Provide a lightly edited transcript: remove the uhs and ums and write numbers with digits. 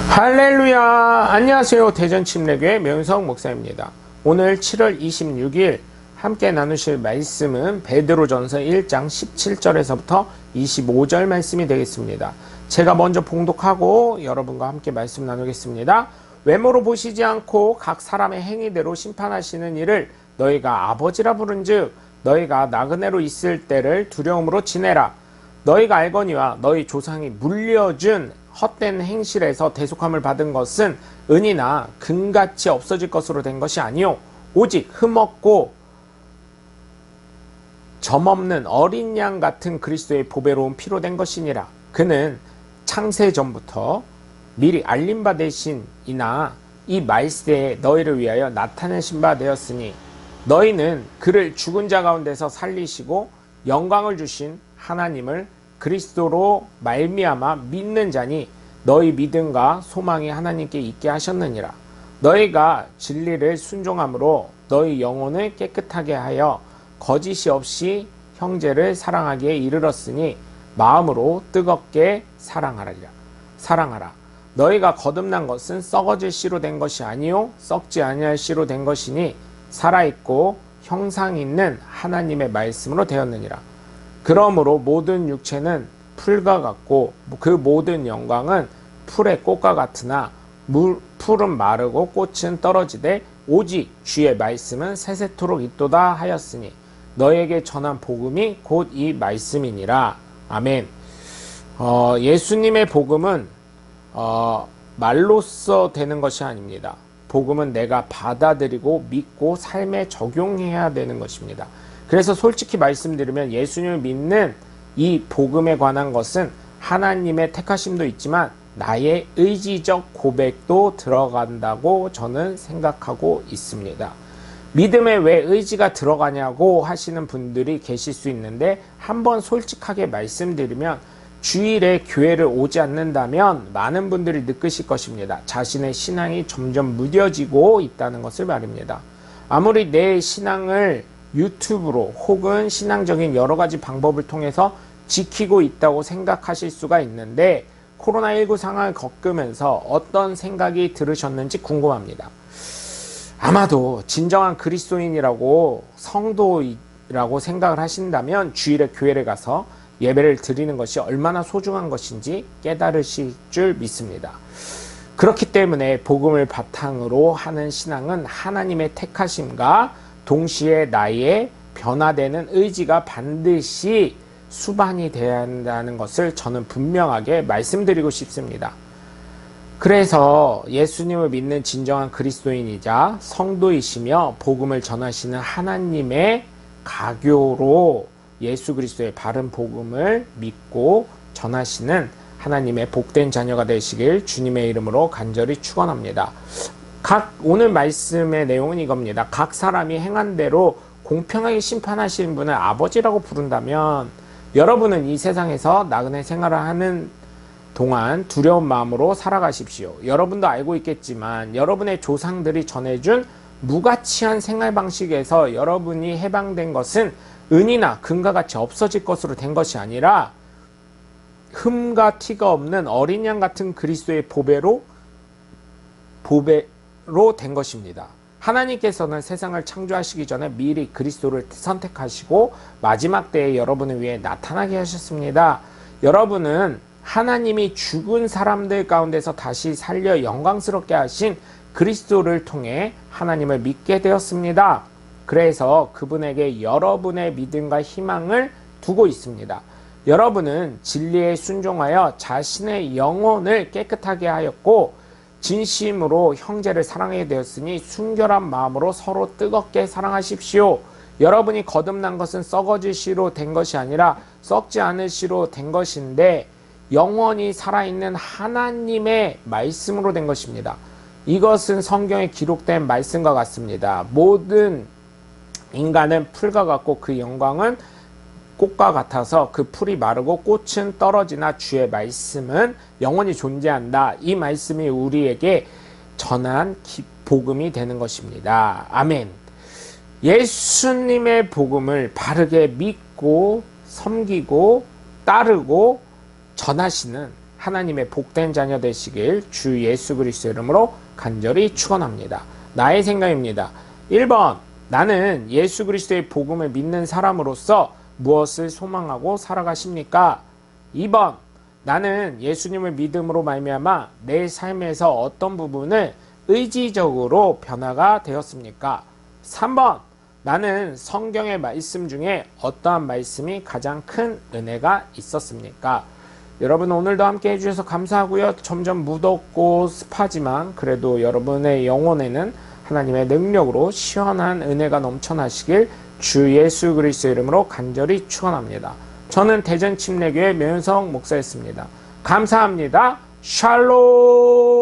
할렐루야. 안녕하세요. 대전침례교회 명성 목사입니다. 오늘 7월 26일 함께 나누실 말씀은 베드로전서 1장 17절에서부터 25절 말씀이 되겠습니다. 제가 먼저 봉독하고 여러분과 함께 말씀 나누겠습니다. 외모로 보시지 않고 각 사람의 행위대로 심판하시는 이를 너희가 아버지라 부른즉 너희가 나그네로 있을 때를 두려움으로 지내라. 너희가 알거니와 너희 조상이 물려준 헛된 행실에서 대속함을 받은 것은 은이나 금같이 없어질 것으로 된 것이 아니요 오직 흠없고 점없는 어린 양 같은 그리스도의 보배로운 피로 된 것이니라. 그는 창세 전부터 미리 알림 받으신 이나 이 말세에 너희를 위하여 나타내신 바 되었으니 너희는 그를 죽은 자 가운데서 살리시고 영광을 주신 하나님을 그리스도로 말미암아 믿는 자니 너희 믿음과 소망이 하나님께 있게 하셨느니라. 너희가 진리를 순종함으로 너희 영혼을 깨끗하게 하여 거짓이 없이 형제를 사랑하기에 이르렀으니 마음으로 뜨겁게 사랑하라. 너희가 거듭난 것은 썩어질 씨로 된 것이 아니요 썩지 아니할 씨로 된 것이니 살아있고 형상 있는 하나님의 말씀으로 되었느니라. 그러므로 모든 육체는 풀과 같고 그 모든 영광은 풀의 꽃과 같으나 풀은 마르고 꽃은 떨어지되 오직 주의 말씀은 세세토록 있도다 하였으니 너에게 전한 복음이 곧 이 말씀이니라. 아멘. 예수님의 복음은 말로써 되는 것이 아닙니다. 복음은 내가 받아들이고 믿고 삶에 적용해야 되는 것입니다. 그래서 솔직히 말씀드리면 예수님을 믿는 이 복음에 관한 것은 하나님의 택하심도 있지만 나의 의지적 고백도 들어간다고 저는 생각하고 있습니다. 믿음에 왜 의지가 들어가냐고 하시는 분들이 계실 수 있는데 한번 솔직하게 말씀드리면 주일에 교회를 오지 않는다면 많은 분들이 느끼실 것입니다. 자신의 신앙이 점점 무뎌지고 있다는 것을 말입니다. 아무리 내 신앙을 유튜브로 혹은 신앙적인 여러 가지 방법을 통해서 지키고 있다고 생각하실 수가 있는데 코로나19 상황을 겪으면서 어떤 생각이 들으셨는지 궁금합니다. 아마도 진정한 그리스도인이라고 성도라고 생각을 하신다면 주일에 교회를 가서 예배를 드리는 것이 얼마나 소중한 것인지 깨달으실 줄 믿습니다. 그렇기 때문에 복음을 바탕으로 하는 신앙은 하나님의 택하심과 동시에 나의 변화되는 의지가 반드시 수반이 되어야 한다는 것을 저는 분명하게 말씀드리고 싶습니다. 그래서 예수님을 믿는 진정한 그리스도인이자 성도이시며 복음을 전하시는 하나님의 가교로 예수 그리스도의 바른 복음을 믿고 전하시는 하나님의 복된 자녀가 되시길 주님의 이름으로 간절히 축원합니다. 오늘 말씀의 내용은 이겁니다. 각 사람이 행한 대로 공평하게 심판하시는 분을 아버지라고 부른다면 여러분은 이 세상에서 나그네 생활을 하는 동안 두려운 마음으로 살아가십시오. 여러분도 알고 있겠지만 여러분의 조상들이 전해준 무가치한 생활 방식에서 여러분이 해방된 것은 은이나 금과 같이 없어질 것으로 된 것이 아니라 흠과 티가 없는 어린 양 같은 그리스도의 보배로 된 것입니다. 하나님께서는 세상을 창조하시기 전에 미리 그리스도를 선택하시고 마지막 때에 여러분을 위해 나타나게 하셨습니다. 여러분은 하나님이 죽은 사람들 가운데서 다시 살려 영광스럽게 하신 그리스도를 통해 하나님을 믿게 되었습니다. 그래서 그분에게 여러분의 믿음과 희망을 두고 있습니다. 여러분은 진리에 순종하여 자신의 영혼을 깨끗하게 하였고 진심으로 형제를 사랑하게 되었으니 순결한 마음으로 서로 뜨겁게 사랑하십시오. 여러분이 거듭난 것은 썩어질 씨로 된 것이 아니라 썩지 않을 씨로 된 것인데 영원히 살아있는 하나님의 말씀으로 된 것입니다. 이것은 성경에 기록된 말씀과 같습니다. 모든 인간은 풀과 같고 그 영광은 꽃과 같아서 그 풀이 마르고 꽃은 떨어지나 주의 말씀은 영원히 존재한다. 이 말씀이 우리에게 전한 복음이 되는 것입니다. 아멘. 예수님의 복음을 바르게 믿고 섬기고 따르고 전하시는 하나님의 복된 자녀 되시길 주 예수 그리스도 이름으로 간절히 축원합니다. 나의 생각입니다. 1번, 나는 예수 그리스도의 복음을 믿는 사람으로서 무엇을 소망하고 살아가십니까? 2번, 나는 예수님을 믿음으로 말미암아 내 삶에서 어떤 부분을 의지적으로 변화가 되었습니까? 3번, 나는 성경의 말씀 중에 어떠한 말씀이 가장 큰 은혜가 있었습니까? 여러분, 오늘도 함께 해주셔서 감사하고요. 점점 무덥고 습하지만 그래도 여러분의 영혼에는 하나님의 능력으로 시원한 은혜가 넘쳐나시길 주 예수 그리스도 이름으로 간절히 축원합니다. 저는 대전 침례교회 명현석 목사였습니다. 감사합니다. 샬롬.